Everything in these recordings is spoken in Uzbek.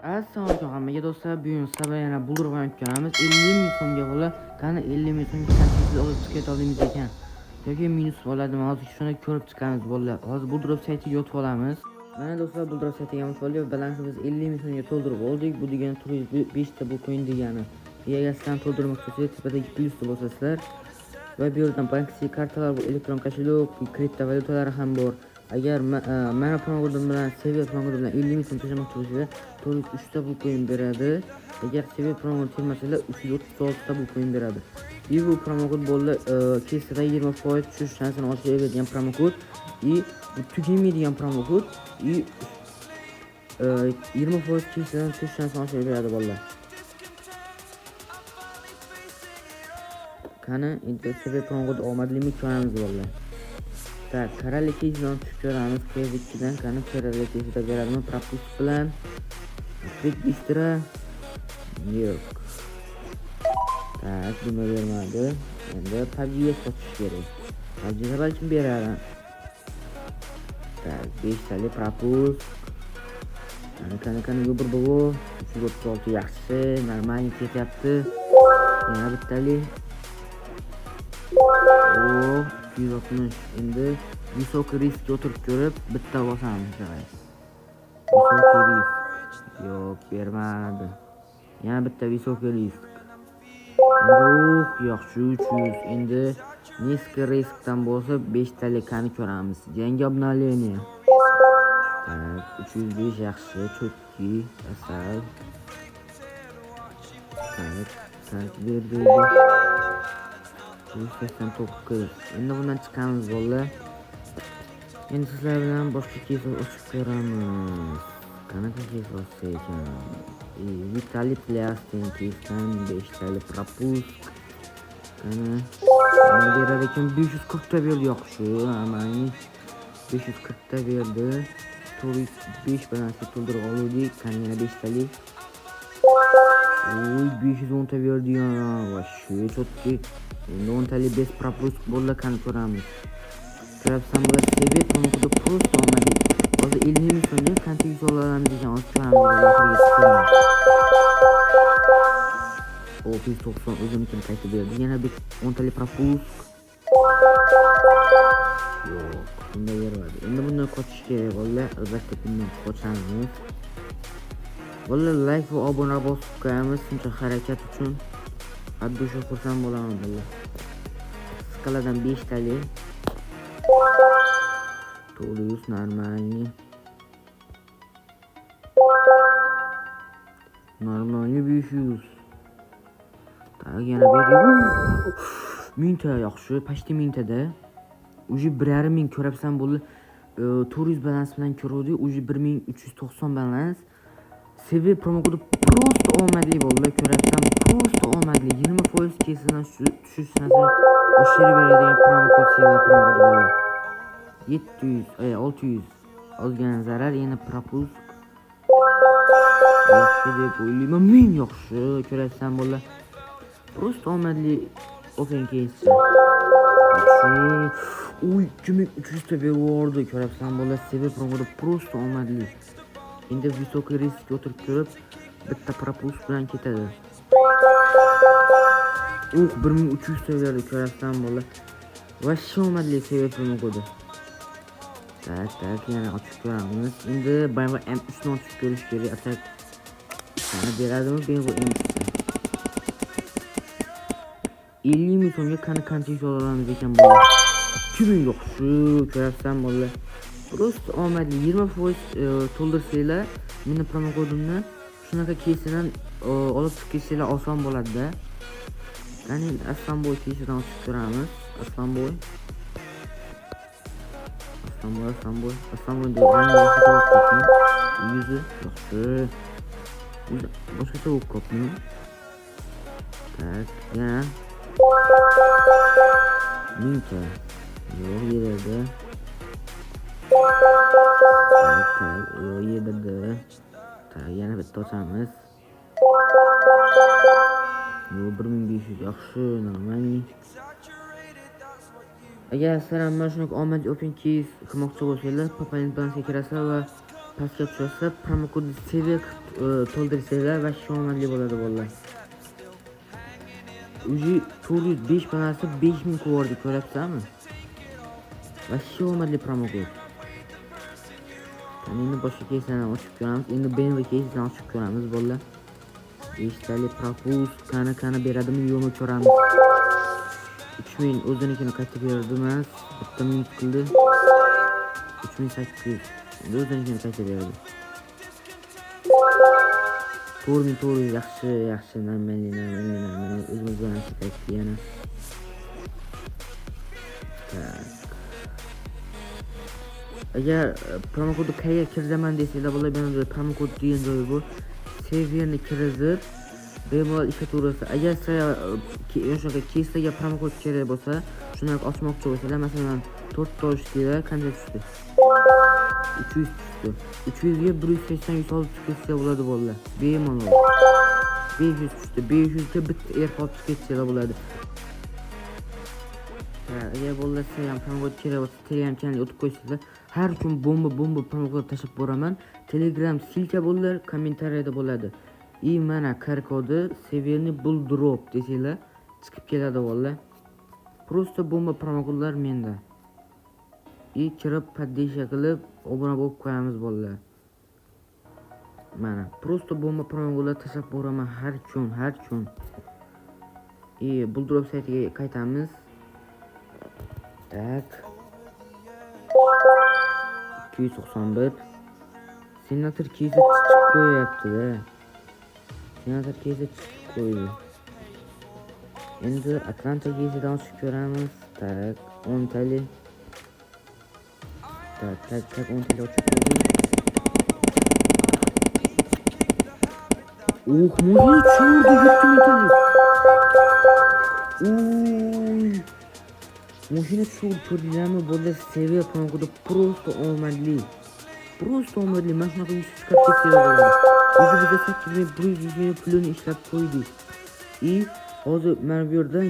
Assalomu alaykum hammaga do'stlar. Bugun sizlar yana bulur o'ynayotganamiz. 50 ming so'mga bola, qani 50 ming so'mga qanchasiz olib chiqib olamiz ekan. Yoki minus bo'ladimi? Hozir shuni ko'rib chiqamiz bolalar. Hozir buldrop saytiga o'tib olamiz. Mana do'stlar, buldrop saytiga o'tib olib, balansimiz 50 ming so'mga to'ldirib oldik. Bu degani 5 ta bu coin degani. Egasidan to'ldirmoqchi bo'lsangiz, tepadagi plyusni bosasizlar. Va bu yerdan bankiy kartalar, bu elektron kошелек, kriptovalyutalar ham bor. Agar mana promokodim bilan, seviye promokodim bilan 50 ming so'm tashlamoqchi bo'lsangiz, 3 ta bu coin beradi. Agar seviye promokod termasanglar 336 ta bu coin beradi. Bu promokod bo'ldi kesida 20% tushish shansini oshiradigan promokod. Tugamaydigan promokod. 20% kesidan tushish shansini oshirib beradi bolalar. Qani endi seviye promokod omadlimi ko'ramiz bolalar. Tak, karalikidan tushiramiz K2dan, qani karalikida beradimi propust bilan. Quick bistro. Yo'q. Tak, buni bermadi. Endi PUBG'ga sotish kerak. PUBG'ga balkim beradi. Tak, 5 tali propust. Qani yo'q bu 336 yaxshi, normal ketyapti. Yana bittali. 260. Endi высокий risk o'tirib ko'rib bitta bosamiz. Высокий risk. Yo'q, bermadi. Yana bitta высокий risk. Yaxshi 300. Endi низкий riskdan bo'lsa 5 talik qani ko'ramiz. Yangi obnovlение. 305 yaxshi, cho'tki, asal. Tak, berdi. 189. Endi bundan chiqamiz bolalar. Endi sizlar bilan boshqa kes ochib ko'ramiz. Qanaqa kes olsa ekan? Vitalik Plastin kesdan 5 tali propust. Qani berar ekan 540 ta berdi, yaxshi. Amani 540 ta berdi. 405 bilan to'ldirib oldik. Qani yana 5 tali. 510 ta berdi yana. Yaxshi, cho'tki. Endi 10 tali bez propust bo'ldi, qani ko'ramiz. Ko'rabsan, bular seviye promokodi просто omadi. Hozir 50 ming so'mga qancha yuz olamiz degan oshiramiz. 190 o'zimnikini qaytib berdi. Yana bir 10 tali propust. Yo'q, bunda bermadi. Endi bundan qochish kerak bolalar. Albatta bundan qochamiz. Bolalar like va obuna bosib qo'yamiz shuncha harakat uchun. Addushga xursand bo'laman bolalar. Skaladan 5 tali. To'lius normalniy. Normalniy 500. Tak, yana berdi. 1000 ta yaxshi, почти 1000 ta da. Уже 1,5 ming ko'rabsan bo'ldi. 400 balans bilan ko'rdi. Уже 1390 balans. Seviye promokodi просто omadli bo'ldi. Ko'rabsan, просто omadli. 20% kesidan tushish shansini oshirib beradigan promokod seviye promokodi bo'ldi. 700, 600 olgan zarar, yana propust. Yaxshi deb o'ylayman. Men yaxshi ko'rasam bo'ldi. Просто omadli open case. 2300 ta berdi. Ko'rasam bo'ldi. Seviye promokodi просто omadli. Endi высокий risk o'tirib ko'rib bitta propust bilan ketadi. 1300 ta berdi. Ko'rasam bo'ldi. Vashsho omadli seviye promokodi. Tak, yana ochib ko'ramiz. Endi bayma M3 ni ochib ko'rish kerak. Atak qani beradimi? Bu M3. 50 ming so'mga qancha ish olamiz ekan bu? 2000 yaxshi, ko'rasam bolalar. Просто omadli 20% to'ldirsanglar, meni promokodimni shunaqa kesidan olib chiqishinglar oson bo'ladi-da. Qani Aslanboy kesidan ochib ko'ramiz. Aslanboy de rangi yo'q. Yuzi yaxshi. Boshqacha o'q kopmi? Tak, yana. Minta. Yo'q yerda. Tak, yo'q yerda. Tak, yana bitta ochamiz. Yo'q 1500 yaxshi, normalniy. Agar sizlar mana shunaqa omadli open case qilmoqchi bo'lsanglar, Populent Bankga kirasizlar va pastga tushasizlar, promokod seviye to'ldirsanglar va omadli bo'ladi bolalar. Uji 405 banasi 5000 ko'rdik, ko'ryapsizmi? Va omadli promokod. Endi boshqa keyslarni ochib ko'ramiz. Endi BMW keysini ochib ko'ramiz bolalar. 5 tali propus qani beradimi yo'qmi ko'ramiz. 3000 o'zinikini qaytib berdi emas, bitta minut qildi. 3800 endi o'zinikini qaytib berdi. 4400 yaxshi namanli o'zimiz bilan qaytdi yana. Agar promokodi qayerga kiraman desanglar bo'ladi, men promokod degan joyi bu. Severni kirizib bemalol ishlataverasiz. Agar sizga o'shaga keyslarga promokod kerak bo'lsa, shuni ochmoqchi bo'lsangiz, masalan 4 ta ochsanglar qancha tushdi? 300 tushdi. 300 ga 180 olib chiqsa bo'ladi bolalar. Bemalol. 500 tushdi. 500 ga bitta AirPod chiqsa bo'ladi. Agar bolalar sizga ham promokod kerak bo'lsa, Telegram kanaliga o'tib qo'ysanglar, har kun bomba promokod tashib boraman. Telegram silka bolalar kommentariyada bo'ladi. Mana kod-kodi Severni Bull Drop desanglar chiqib keladi bolalar. Prosta bomba promokodlar menda. Kirib poddesha qilib obuna bo'lib qo'yamiz bolalar. Mana prosta bomba promokodlar tashib boraman har kun. Bull Drop saytiga qaytamiz. Tak. 291 senator kezi chiqib qo'yapti-da. Senator kezi chiqib qo'ydi. Endi Atlanta kezidan ochib ko'ramiz. Tak, 10 tali. Tak 10 tali ochib ko'rdik. Mo'yni cho'rdi yutdi metali. Mashina ko'rdinglarmi? Bo'ldi seviya promokodi prosta omadli. Mana shunaqa yuz chiqib ketsa bo'ladi. O'zi bizga 8100 pulini ishlab qo'ydik. Hozir mana bu yerdan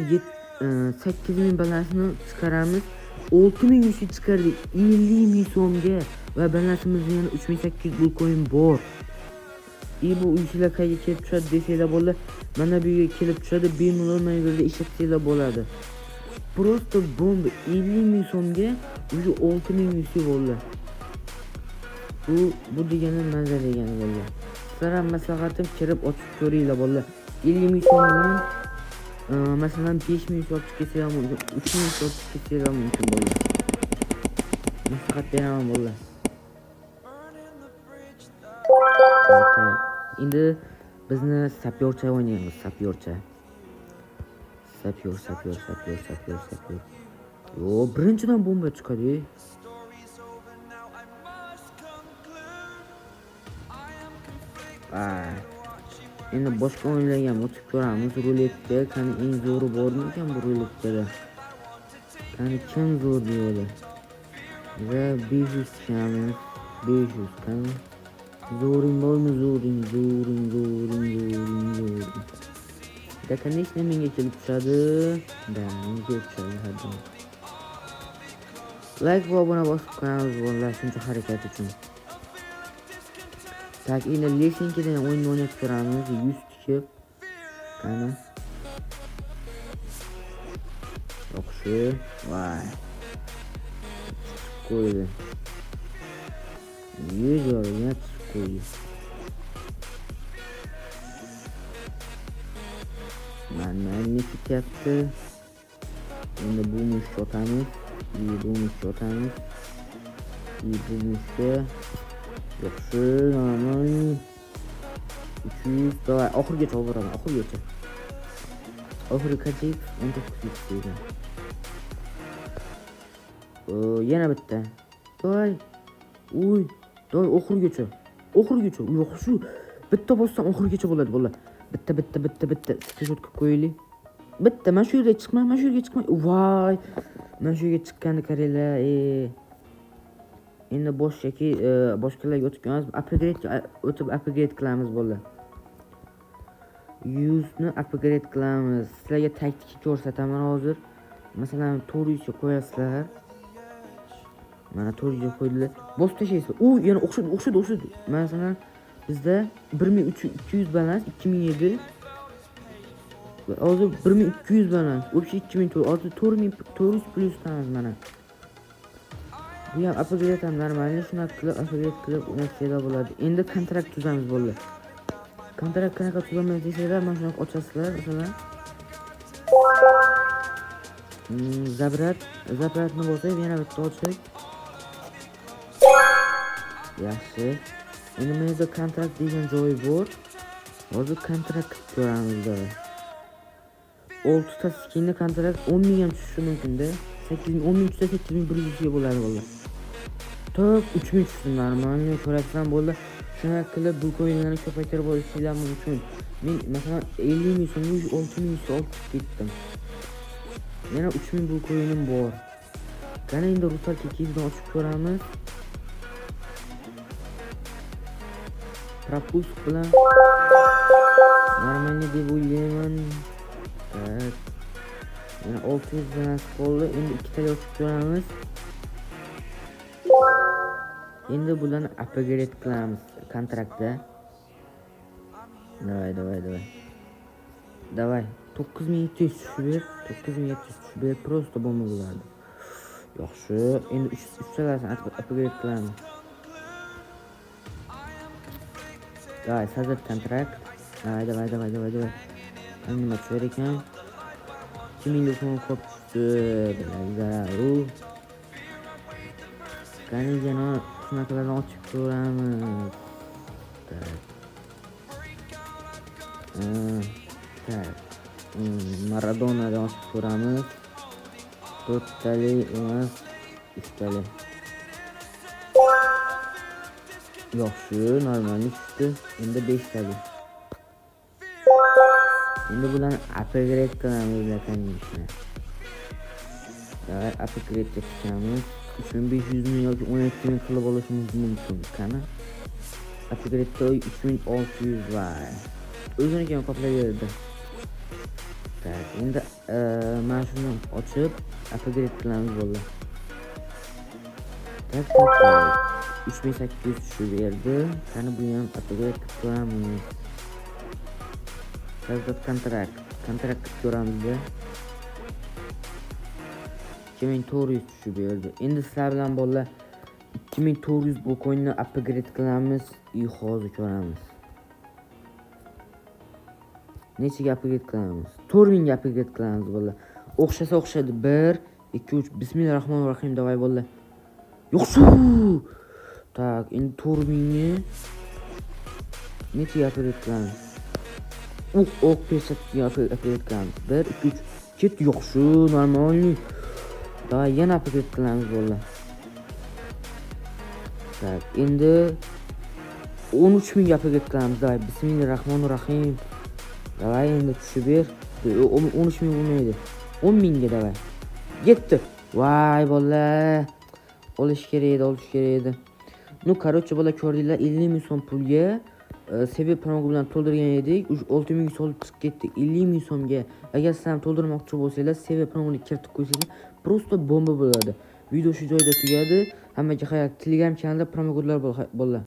8000 balansini chiqaramiz. 6100 chiqardik 50 so'mga va balansimizda yana 3800 bitcoin bor. Bu uychilar qayerga kelib tushadi desanglar bo'ladi. Mana bu yerga kelib tushadi, bemalol mana bu yerda ishlatsanglar bo'ladi. Prosta bomba 50 so'mga o'zi 6100 bo'ldi. Bu degani maza degani bo'ldi. Sizlarga maslahatim kirib ochib ko'ringlar bo'ldi. 50 so'm bilan masalan 5000 so'm chiqsa ham mumkin, 3000 so'm chiqsa ham mumkin bo'ldi. Maslahat beraman bo'ldi. Endi bizni sapyorcha o'ynaymiz, sapyorcha. Sapyor. Birinchidan bomba chiqadi. Endi boshqa o'yinlarga ham o'tib ko'ramiz. Ruletga qani eng zo'ri bormi ekan bu ruletkada? Qani kim zo'r deydi? Va 500 chiqamiz. 500 qani. Zo'ring bormi? Zo'ring. Da конечно menga kelib tushadi. Menga tushadi hadda. Like va obuna bosib qo'yamiz bolalar shuncha harakat uchun. Tak endi Lesinkidan o'yin o'ynab ko'ramiz. 100 tikib. Qani. Yaxshi. Voy. Qo'ydi. 100 yorga qo'ydi. Mana ne ketyapti. Endi bu mushni otamiz. Bu mushga yaxshi, aman 300 davay oxirigacha olveraman, oxirigacha. Oxiri qancha? 19 deydi. Yana bitta. Davay. Davay oxirigacha. Yaxshi. Bitta bossam oxirigacha bo'ladi bolalar. Bitta screenshot qilib qo'yaylik. Bitta mana shu yerga chiqmay. Voy. Mana shu yerga chiqqanini qaranglar. Endi boshqalarga o'tib ketamiz. Upgrade qilamiz bolalar. 100 ni upgrade qilamiz. Sizlarga taktika ko'rsataman hozir. Masalan, 400 ga qo'yasizlar. Mana 400 ga qo'ydilar. Bosib tashlaysiz. Yana o'xshadi. Masalan, bizda 1200 balans 2007. Hozir 1200 balans. O'sha 2000 hozir 4400 plyus tamiz mana. Bu ham upgrade ham normalniy, shunaqa qilib upgrade qilib unaqa bo'ladi. Endi kontrakt tuzamiz bolalar. Kontrakt qanaqa tuzamiz desanglar, mana shunaqa ochasizlar, masalan. Zabratni bo'lsa yana bitta ochsak. Yaxshi. Endi menda kontrakt degan joyi bor. Hozir kontrakt ko'ramiz. 6 ta skinni kontrakt 10 ming ham tushishi mumkin-da. 10 ming tushsa 8100 ga bo'ladi bolalar. Top 3000 tushsin normalniy ko'rasizlar bolalar. Shuna qilib bu coinlarni ko'paytirib olishinglar mumkin. Men masalan 50 ming so'm 6 ming so'm ketdim. Yana 3000 bu coinim bor. Qani endi ruslar kekizdan ochib ko'ramiz. Propust bilan normalniy deb o'ylayman. Yana 600 balans qoldi. Endi ikkitali ochib ko'ramiz. Endi bularni upgrade qilamiz kontraktda. Davay. 9700 tushib ber. 9700 tushib ber. Prosta bomba bo'ladi. Yaxshi. Endi 3 talasini upgrade qilamiz. Davay, hazır kontrakt. Davay. Nima tushar ekan? 2000 so'm qolib tushdi. Bilazaru. Qani yana shunaqalarni ochib ko'ramiz. Maradonadan ochib ko'ramiz. 4 tali emas, 3 tali. Yaxshi, normalniy tushdi. Endi 5 tali. Endi bularni upgrade qilamiz ekanmiz. Davay, upgrade qilamiz. 3500 ming yoki 12 ming qilib olishimiz mumkin. Qani? Upgrade'da 3600 var. O'zini ham qoplaverdi. Tak, endi mana shuni ochib upgrade qilamiz bolalar. Tak. 3800 tushib berdi. Qani bu ham upgrade qilib ko'ramiz. Hazır kontrakt ko'ramiz. 2400 tushib berdi. Endi sizlar bilan bolalar 2400 bu coinni upgrade qilamiz. Hozir ko'ramiz. Nechaga upgrade qilamiz? 4000 ga upgrade qilamiz bolalar. O'xshadi. 1 2 3 Bismillahirrohmanirrohim davay bolalar. Yo'qsu. Tak, endi 4000 ga nechaga upgrade qilamiz? Ok pesatga upgrade qilamiz. 1 2 3 ket yo'qsu, normalniy. Davay yana upgrade qilamiz bolalar. Tak, endi 13000 ga upgrade qilamiz. Davay Bismillahirrohmanirrohim. Davay endi tushib ber. 13000 bo'lmaydi. 10000 ga davay. Yetdi. Voy bolalar. Olish kerak edi. Ну, короче, bolalar ko'rdinglar, 50 ming so'm pulga Seviye promo bilan to'ldirgan edik. 6000 solib chiqib ketdi 50 ming so'mga. Agar siz ham to'ldirmoqchi bo'lsangiz, Seviye promoni kiritib qo'ysangiz, prosta bomba bo'ladi. Video shu joyda tugadi. Hammaga xayr. Telegram kanalda promo kodlar bor.